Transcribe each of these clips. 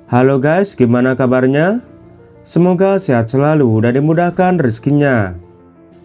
Halo guys, gimana kabarnya? Semoga sehat selalu dan dimudahkan rezekinya.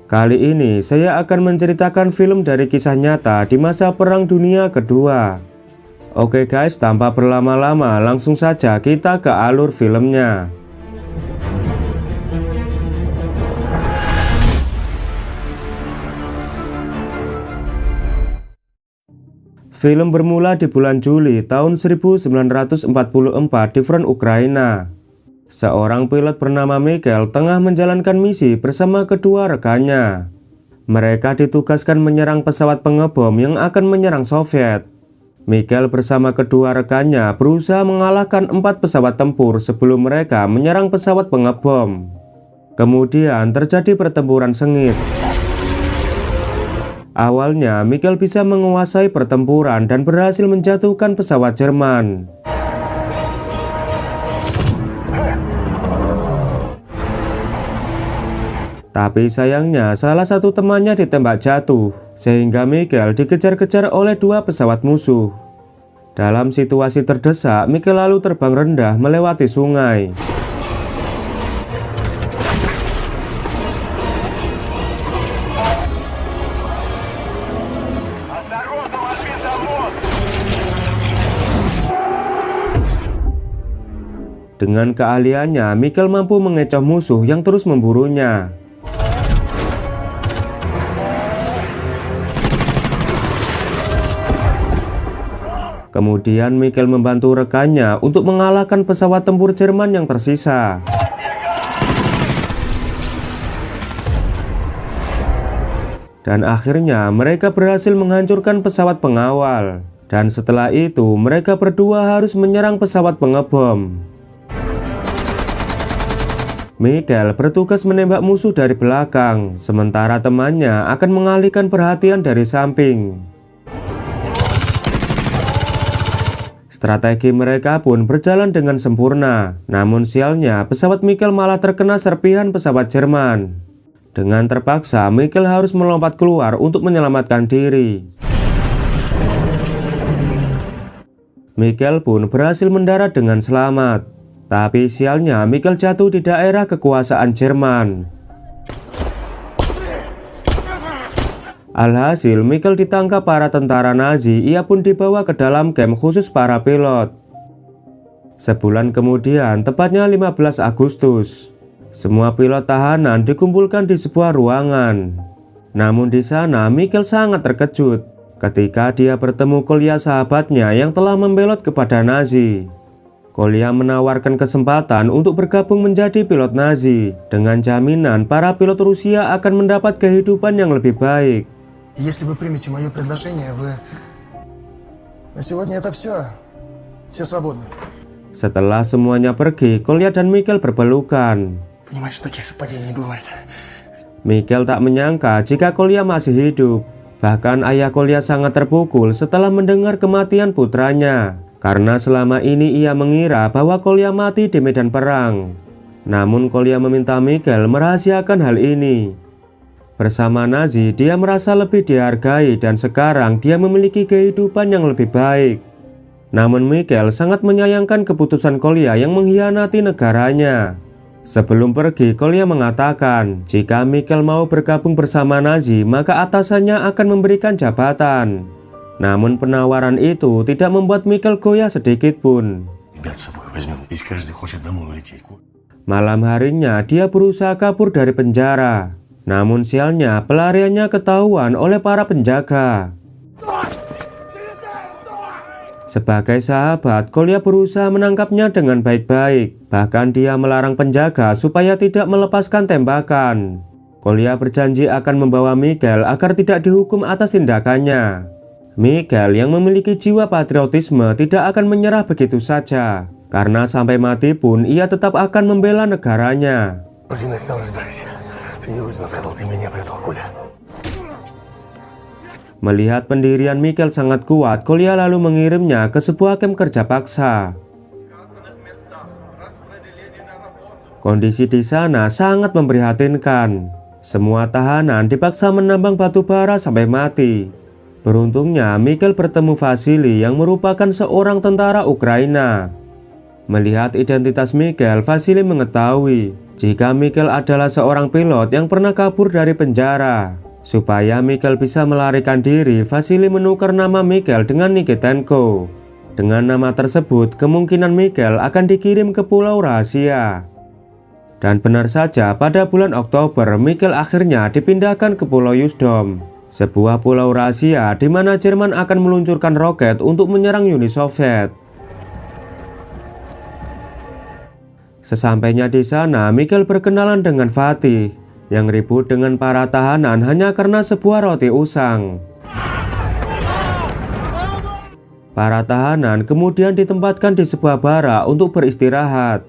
Kali ini saya akan menceritakan film dari kisah nyata di masa Perang Dunia Kedua. Oke guys, tanpa berlama-lama langsung saja kita ke alur filmnya. Film bermula di bulan Juli tahun 1944 di front Ukraina. Seorang pilot bernama Mikhail tengah menjalankan misi bersama kedua rekannya. Mereka ditugaskan menyerang pesawat pengebom yang akan menyerang Soviet. Mikhail bersama kedua rekannya berusaha mengalahkan 4 pesawat tempur sebelum mereka menyerang pesawat pengebom. Kemudian terjadi pertempuran sengit. Awalnya, Mikhail bisa menguasai pertempuran dan berhasil menjatuhkan pesawat Jerman. Tapi sayangnya, salah satu temannya ditembak jatuh, sehingga Mikhail dikejar-kejar oleh 2 pesawat musuh. Dalam situasi terdesak, Mikhail lalu terbang rendah melewati sungai. Dengan keahliannya, Mikhail mampu mengecoh musuh yang terus memburunya. Kemudian Mikhail membantu rekannya untuk mengalahkan pesawat tempur Jerman yang tersisa. Dan akhirnya mereka berhasil menghancurkan pesawat pengawal. Dan setelah itu mereka berdua harus menyerang pesawat pengebom. Mikhail bertugas menembak musuh dari belakang, sementara temannya akan mengalihkan perhatian dari samping. Strategi mereka pun berjalan dengan sempurna, namun sialnya pesawat Mikhail malah terkena serpihan pesawat Jerman. Dengan terpaksa, Mikhail harus melompat keluar untuk menyelamatkan diri. Mikhail pun berhasil mendarat dengan selamat. Tapi sialnya Mikhail jatuh di daerah kekuasaan Jerman. Alhasil Mikhail ditangkap para tentara Nazi. Ia pun dibawa ke dalam kamp khusus para pilot. Sebulan kemudian, tepatnya 15 Agustus, semua pilot tahanan dikumpulkan di sebuah ruangan. Namun di sana Mikhail sangat terkejut ketika dia bertemu Kolya, sahabatnya yang telah membelot kepada Nazi. Kolya menawarkan kesempatan untuk bergabung menjadi pilot Nazi dengan jaminan para pilot Rusia akan mendapat kehidupan yang lebih baik. Если вы примете мое предложение, вы... На сегодня это все. Все свободны. Setelah semuanya pergi, Kolya dan Mikhail berpelukan. Понимаешь, что таких совпадений не бывает. Mikhail tak menyangka jika Kolya masih hidup. Bahkan ayah Kolya sangat terpukul setelah mendengar kematian putranya. Karena selama ini ia mengira bahwa Kolya mati di medan perang. Namun Kolya meminta Mikhail merahasiakan hal ini. Bersama Nazi, dia merasa lebih dihargai dan sekarang dia memiliki kehidupan yang lebih baik. Namun Mikhail sangat menyayangkan keputusan Kolya yang mengkhianati negaranya. Sebelum pergi, Kolya mengatakan jika Mikhail mau bergabung bersama Nazi, maka atasannya akan memberikan jabatan. Namun penawaran itu tidak membuat Mikhail goyah sedikit pun. Malam harinya dia berusaha kabur dari penjara. Namun sialnya pelariannya ketahuan oleh para penjaga. Sebagai sahabat, Kolya berusaha menangkapnya dengan baik-baik. Bahkan dia melarang penjaga supaya tidak melepaskan tembakan. Kolya berjanji akan membawa Mikhail agar tidak dihukum atas tindakannya. Mikhail yang memiliki jiwa patriotisme tidak akan menyerah begitu saja. Karena sampai mati pun ia tetap akan membela negaranya. Melihat pendirian Mikhail sangat kuat, Kolya lalu mengirimnya ke sebuah kamp kerja paksa. Kondisi di sana sangat memprihatinkan. Semua tahanan dipaksa menambang batu bara sampai mati. Beruntungnya Mikhail bertemu Vasily yang merupakan seorang tentara Ukraina. Melihat identitas Michael, Vasily mengetahui jika Michael adalah seorang pilot yang pernah kabur dari penjara. Supaya Michael bisa melarikan diri, Vasily menukar nama Michael dengan Nikitenko. Dengan nama tersebut, kemungkinan Michael akan dikirim ke pulau rahasia. Dan benar saja, pada bulan Oktober, Michael akhirnya dipindahkan ke Pulau Usedom, sebuah pulau rahasia di mana Jerman akan meluncurkan roket untuk menyerang Uni Soviet. Sesampainya di sana, Michael berkenalan dengan Fatih yang ribut dengan para tahanan hanya karena sebuah roti usang. Para tahanan kemudian ditempatkan di sebuah barak untuk beristirahat.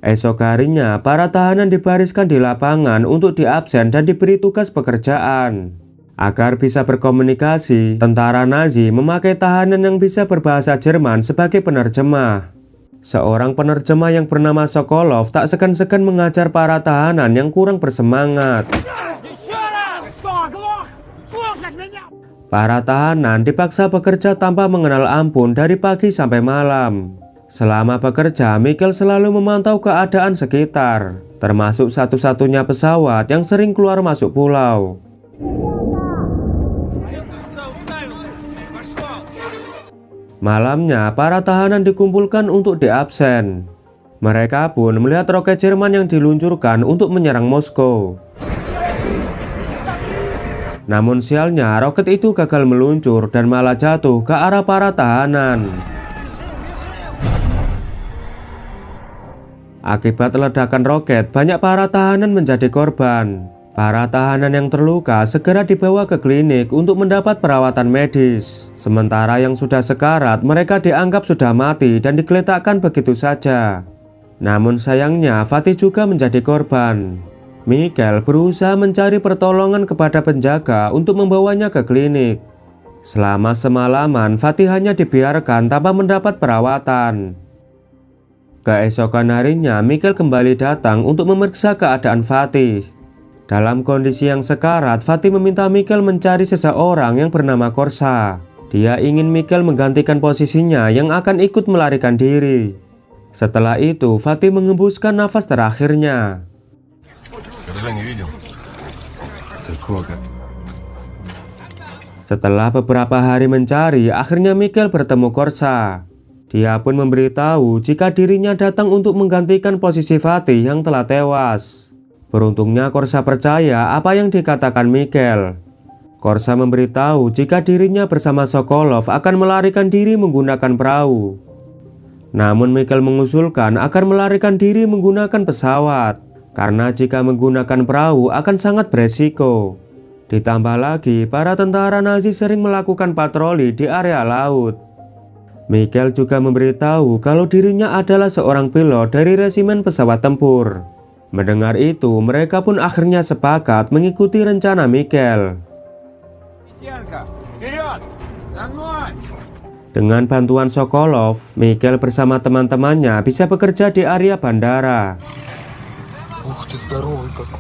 Esok harinya, para tahanan dibariskan di lapangan untuk diabsen dan diberi tugas pekerjaan. Agar bisa berkomunikasi, tentara Nazi memakai tahanan yang bisa berbahasa Jerman sebagai penerjemah. Seorang penerjemah yang bernama Sokolov tak segan-segan mengajar para tahanan yang kurang bersemangat. Para tahanan dipaksa bekerja tanpa mengenal ampun dari pagi sampai malam. Selama bekerja, Michael selalu memantau keadaan sekitar, termasuk satu-satunya pesawat yang sering keluar masuk pulau. Malamnya, para tahanan dikumpulkan untuk diabsen. Mereka pun melihat roket Jerman yang diluncurkan untuk menyerang Moskow. Namun sialnya, roket itu gagal meluncur dan malah jatuh ke arah para tahanan. Akibat ledakan roket, banyak para tahanan menjadi korban. Para tahanan yang terluka segera dibawa ke klinik untuk mendapat perawatan medis. Sementara yang sudah sekarat, mereka dianggap sudah mati dan digeletakkan begitu saja. Namun sayangnya, Fatih juga menjadi korban. Michael berusaha mencari pertolongan kepada penjaga untuk membawanya ke klinik. Selama semalaman, Fatih hanya dibiarkan tanpa mendapat perawatan. Keesokan harinya, Michael kembali datang untuk memeriksa keadaan Fatih. Dalam kondisi yang sekarat, Fatih meminta Michael mencari seseorang yang bernama Korsa. Dia ingin Michael menggantikan posisinya yang akan ikut melarikan diri. Setelah itu, Fatih mengembuskan nafas terakhirnya. Setelah beberapa hari mencari, akhirnya Michael bertemu Korsa. Dia pun memberitahu jika dirinya datang untuk menggantikan posisi Fatih yang telah tewas. Beruntungnya Korsa percaya apa yang dikatakan Michael. Korsa memberitahu jika dirinya bersama Sokolov akan melarikan diri menggunakan perahu. Namun Michael mengusulkan agar melarikan diri menggunakan pesawat, karena jika menggunakan perahu akan sangat beresiko. Ditambah lagi, para tentara Nazi sering melakukan patroli di area laut. Michael juga memberitahu kalau dirinya adalah seorang pilot dari resimen pesawat tempur. Mendengar itu, mereka pun akhirnya sepakat mengikuti rencana Michael. Dengan bantuan Sokolov, Michael bersama teman-temannya bisa bekerja di area bandara.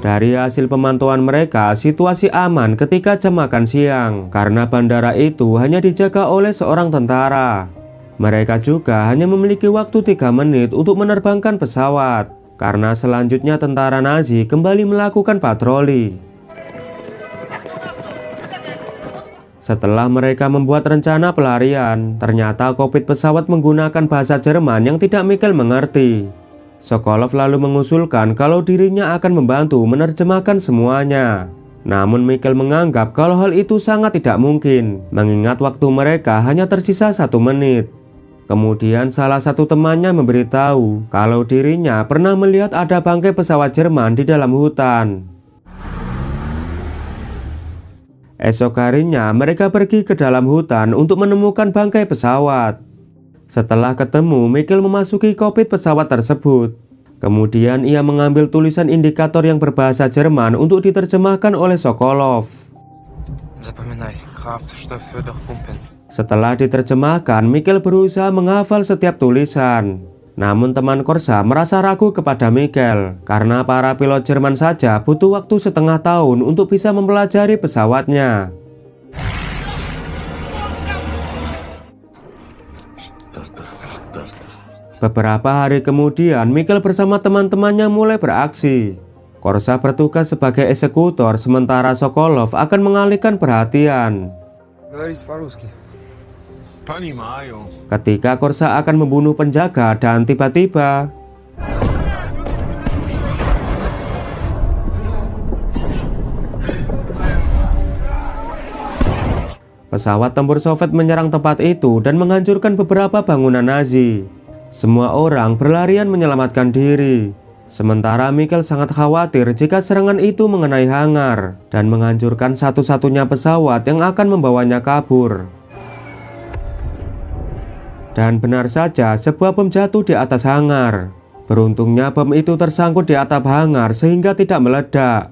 Dari hasil pemantauan mereka, situasi aman ketika jam makan siang, karena bandara itu hanya dijaga oleh seorang tentara. Mereka juga hanya memiliki waktu 3 menit untuk menerbangkan pesawat, karena selanjutnya tentara Nazi kembali melakukan patroli. Setelah mereka membuat rencana pelarian, ternyata kokpit pesawat menggunakan bahasa Jerman yang tidak Michael mengerti. Sokolov lalu mengusulkan kalau dirinya akan membantu menerjemahkan semuanya. Namun Michael menganggap kalau hal itu sangat tidak mungkin, mengingat waktu mereka hanya tersisa 1 menit. Kemudian salah satu temannya memberitahu kalau dirinya pernah melihat ada bangkai pesawat Jerman di dalam hutan. Esok harinya mereka pergi ke dalam hutan untuk menemukan bangkai pesawat. Setelah ketemu, Michael memasuki kokpit pesawat tersebut. Kemudian ia mengambil tulisan indikator yang berbahasa Jerman untuk diterjemahkan oleh Sokolov. Setelah diterjemahkan, Michael berusaha menghafal setiap tulisan. Namun teman Korsa merasa ragu kepada Michael, karena para pilot Jerman saja butuh waktu setengah tahun untuk bisa mempelajari pesawatnya. Beberapa hari kemudian, Mikhail bersama teman-temannya mulai beraksi. Korsa bertugas sebagai eksekutor, sementara Sokolov akan mengalihkan perhatian. Ketika Korsa akan membunuh penjaga dan tiba-tiba pesawat tempur Soviet menyerang tempat itu dan menghancurkan beberapa bangunan Nazi. Semua orang berlarian menyelamatkan diri. Sementara Mikhail sangat khawatir jika serangan itu mengenai hangar dan menghancurkan satu-satunya pesawat yang akan membawanya kabur. Dan benar saja, sebuah bom jatuh di atas hangar. Beruntungnya bom itu tersangkut di atap hangar sehingga tidak meledak.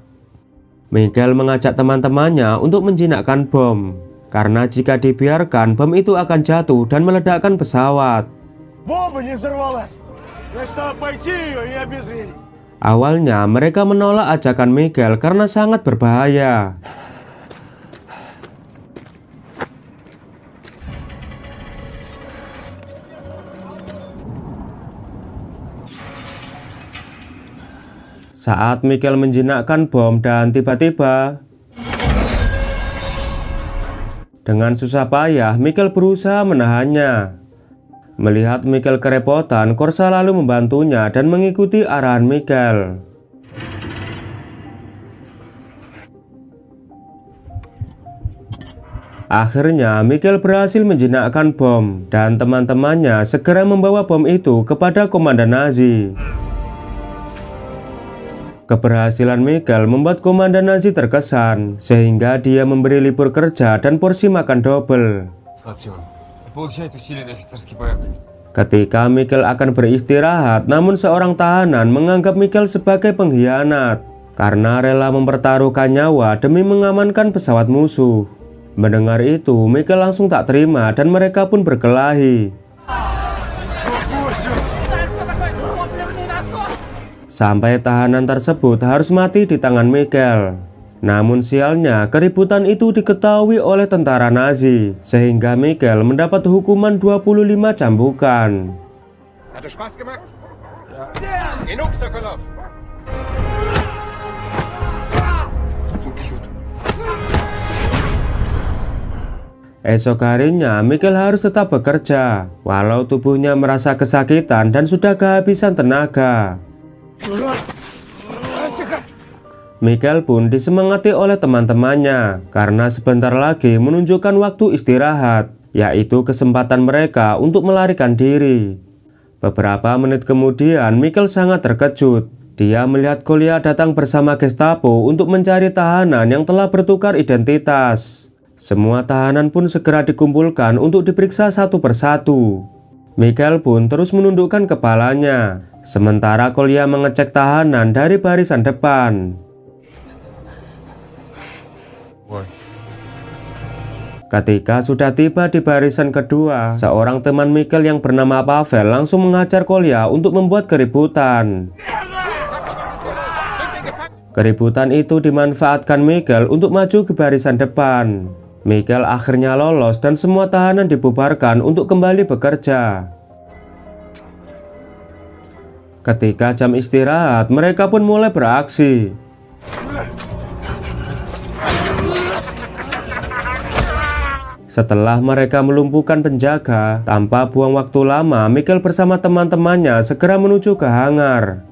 Mikhail mengajak teman-temannya untuk menjinakkan bom, karena jika dibiarkan bom itu akan jatuh dan meledakkan pesawat. Awalnya mereka menolak ajakan Mikhail karena sangat berbahaya. Saat Mikhail menjinakkan bom dan tiba-tiba dengan susah payah Mikhail berusaha menahannya. Melihat Mikhail kerepotan, Korsa lalu membantunya dan mengikuti arahan Mikhail. Akhirnya Mikhail berhasil menjinakkan bom dan teman-temannya segera membawa bom itu kepada komandan Nazi. Keberhasilan Mikhail membuat komandan Nazi terkesan, sehingga dia memberi libur kerja dan porsi makan double. Ketika Mikhail akan beristirahat, namun seorang tahanan menganggap Mikhail sebagai pengkhianat karena rela mempertaruhkan nyawa demi mengamankan pesawat musuh. Mendengar itu, Mikhail langsung tak terima dan mereka pun berkelahi. Sampai tahanan tersebut harus mati di tangan Mikhail. Namun sialnya, keributan itu diketahui oleh tentara Nazi, sehingga Mikhail mendapat hukuman 25 cambukan. Esok harinya, Mikhail harus tetap bekerja, walau tubuhnya merasa kesakitan dan sudah kehabisan tenaga. Mikhail pun disemangati oleh teman-temannya karena sebentar lagi menunjukkan waktu istirahat, yaitu kesempatan mereka untuk melarikan diri. Beberapa menit kemudian, Mikhail sangat terkejut. Dia melihat Kolya datang bersama Gestapo untuk mencari tahanan yang telah bertukar identitas. Semua tahanan pun segera dikumpulkan untuk diperiksa satu persatu. Mikhail pun terus menundukkan kepalanya, sementara Kolya mengecek tahanan dari barisan depan. Ketika sudah tiba di barisan kedua, seorang teman Mikhail yang bernama Pavel langsung menghajar Kolya untuk membuat keributan. Keributan itu dimanfaatkan Mikhail untuk maju ke barisan depan. Mikhail akhirnya lolos dan semua tahanan dibubarkan untuk kembali bekerja. Ketika jam istirahat, mereka pun mulai beraksi. Setelah mereka melumpuhkan penjaga, tanpa buang waktu lama, Mikhail bersama teman-temannya segera menuju ke hangar.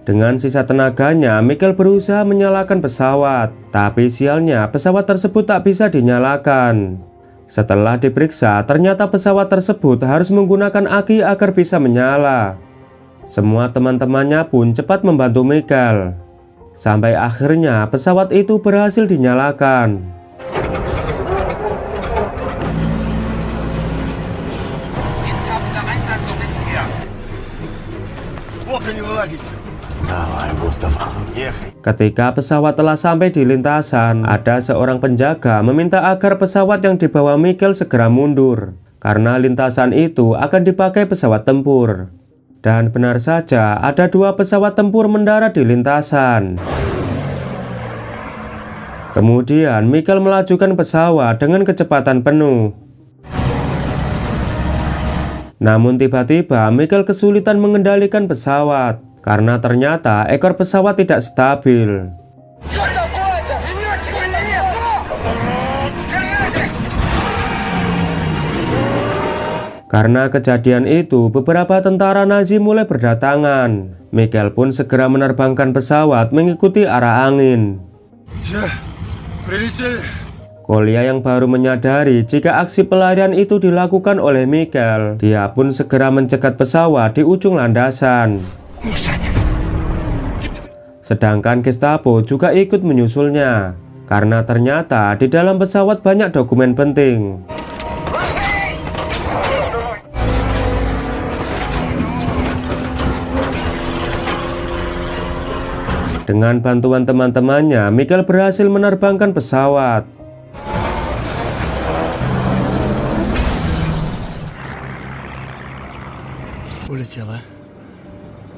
Dengan sisa tenaganya, Mikhail berusaha menyalakan pesawat, tapi sialnya pesawat tersebut tak bisa dinyalakan. Setelah diperiksa, ternyata pesawat tersebut harus menggunakan aki agar bisa menyala. Semua teman-temannya pun cepat membantu Mikhail. Sampai akhirnya pesawat itu berhasil dinyalakan. Ketika pesawat telah sampai di lintasan, ada seorang penjaga meminta agar pesawat yang dibawa Mikhail segera mundur, karena lintasan itu akan dipakai pesawat tempur. Dan benar saja, ada dua pesawat tempur mendarat di lintasan. Kemudian Mikhail melajukan pesawat dengan kecepatan penuh. Namun tiba-tiba Michael kesulitan mengendalikan pesawat karena ternyata ekor pesawat tidak stabil. Karena kejadian itu, beberapa tentara Nazi mulai berdatangan. Michael pun segera menerbangkan pesawat mengikuti arah angin. Kolya yang baru menyadari jika aksi pelarian itu dilakukan oleh Michael, dia pun segera mencegat pesawat di ujung landasan. Sedangkan Gestapo juga ikut menyusulnya, karena ternyata di dalam pesawat banyak dokumen penting. Dengan bantuan teman-temannya, Michael berhasil menerbangkan pesawat.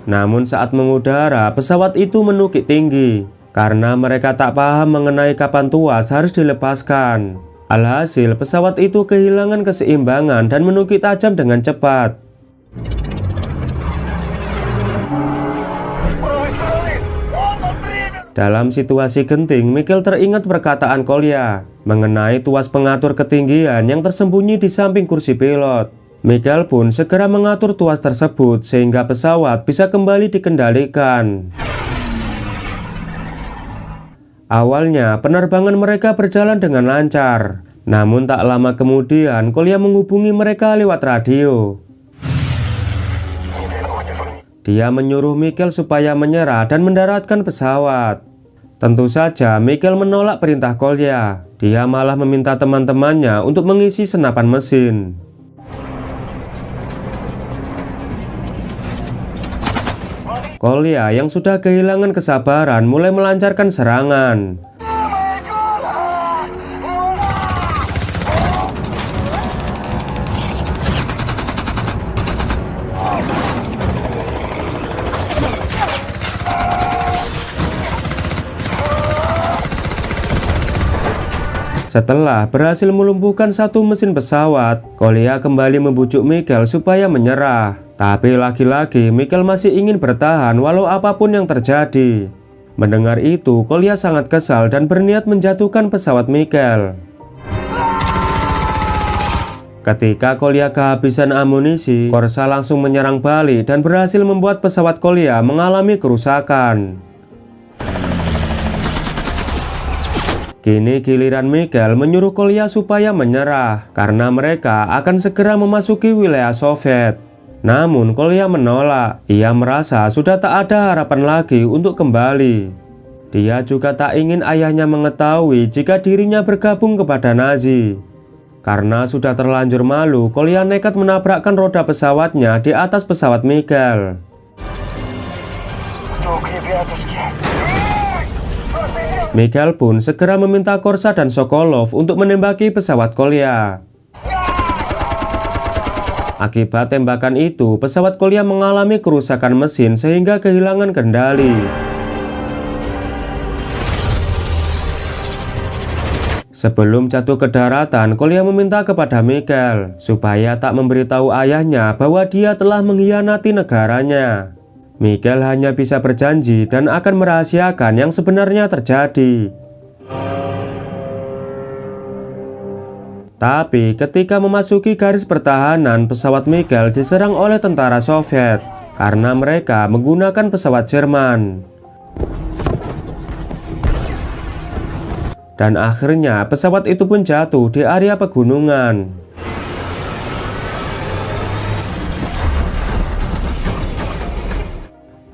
Namun saat mengudara, pesawat itu menukik tinggi karena mereka tak paham mengenai kapan tuas harus dilepaskan. Alhasil, pesawat itu kehilangan keseimbangan dan menukik tajam dengan cepat. Dalam situasi genting, Michael teringat perkataan Kolya mengenai tuas pengatur ketinggian yang tersembunyi di samping kursi pilot. Michael pun segera mengatur tuas tersebut sehingga pesawat bisa kembali dikendalikan. Awalnya, penerbangan mereka berjalan dengan lancar. Namun tak lama kemudian, Kolya menghubungi mereka lewat radio. Dia menyuruh Michael supaya menyerah dan mendaratkan pesawat. Tentu saja Michael menolak perintah Kolya. Dia malah meminta teman-temannya untuk mengisi senapan mesin. Kolya yang sudah kehilangan kesabaran mulai melancarkan serangan. Setelah berhasil melumpuhkan satu mesin pesawat, Kolya kembali membujuk Michael supaya menyerah. Tapi lagi-lagi Michael masih ingin bertahan walau apapun yang terjadi. Mendengar itu, Kolya sangat kesal dan berniat menjatuhkan pesawat Michael. Ketika Kolya kehabisan amunisi, Korsa langsung menyerang balik dan berhasil membuat pesawat Kolya mengalami kerusakan. Kini giliran Michael menyuruh Kolya supaya menyerah karena mereka akan segera memasuki wilayah Soviet. Namun Kolya menolak. Ia merasa sudah tak ada harapan lagi untuk kembali. Dia juga tak ingin ayahnya mengetahui jika dirinya bergabung kepada Nazi. Karena sudah terlanjur malu, Kolya nekat menabrakkan roda pesawatnya di atas pesawat Michael. Michael pun segera meminta Korsa dan Sokolov untuk menembaki pesawat Kolya. Akibat tembakan itu, pesawat Kolya mengalami kerusakan mesin sehingga kehilangan kendali. Sebelum jatuh ke daratan, Kolya meminta kepada Michael supaya tak memberitahu ayahnya bahwa dia telah mengkhianati negaranya. Michael hanya bisa berjanji dan akan merahasiakan yang sebenarnya terjadi. Tapi ketika memasuki garis pertahanan, pesawat Michael diserang oleh tentara Soviet karena mereka menggunakan pesawat Jerman. Dan akhirnya pesawat itu pun jatuh di area pegunungan.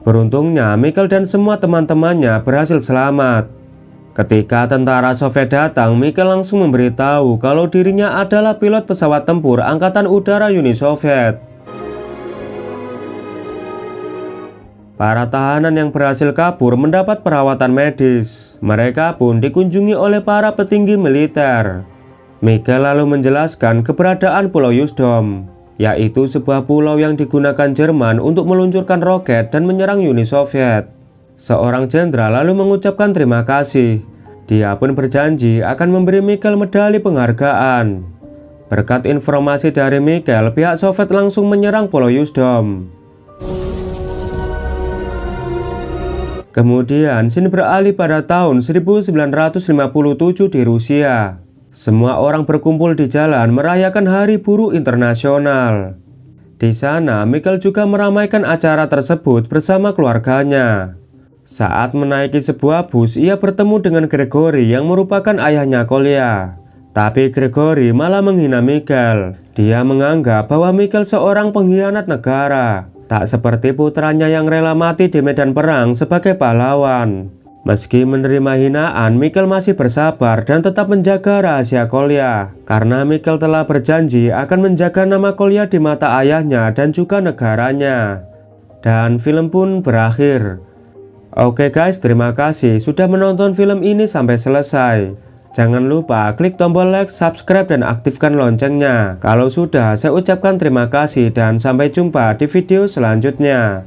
Beruntungnya Michael dan semua teman-temannya berhasil selamat. Ketika tentara Soviet datang, Michael langsung memberitahu kalau dirinya adalah pilot pesawat tempur Angkatan Udara Uni Soviet. Para tahanan yang berhasil kabur mendapat perawatan medis. Mereka pun dikunjungi oleh para petinggi militer. Michael lalu menjelaskan keberadaan Pulau Yuzhdom, yaitu sebuah pulau yang digunakan Jerman untuk meluncurkan roket dan menyerang Uni Soviet. Seorang jenderal lalu mengucapkan terima kasih. Dia pun berjanji akan memberi Michael medali penghargaan. Berkat informasi dari Michael, pihak Soviet langsung menyerang Pulau Usedom. Kemudian scene beralih pada tahun 1957 di Rusia. Semua orang berkumpul di jalan merayakan Hari Buruh Internasional. Di sana, Michael juga meramaikan acara tersebut bersama keluarganya. Saat menaiki sebuah bus, ia bertemu dengan Gregory yang merupakan ayahnya Kolya. Tapi Gregory malah menghina Michael. Dia menganggap bahwa Michael seorang pengkhianat negara, tak seperti putranya yang rela mati di medan perang sebagai pahlawan. Meski menerima hinaan, Michael masih bersabar dan tetap menjaga rahasia Kolya. Karena Michael telah berjanji akan menjaga nama Kolya di mata ayahnya dan juga negaranya. Dan film pun berakhir. Oke guys, terima kasih sudah menonton film ini sampai selesai. Jangan lupa klik tombol like, subscribe, dan aktifkan loncengnya. Kalau sudah, saya ucapkan terima kasih dan sampai jumpa di video selanjutnya.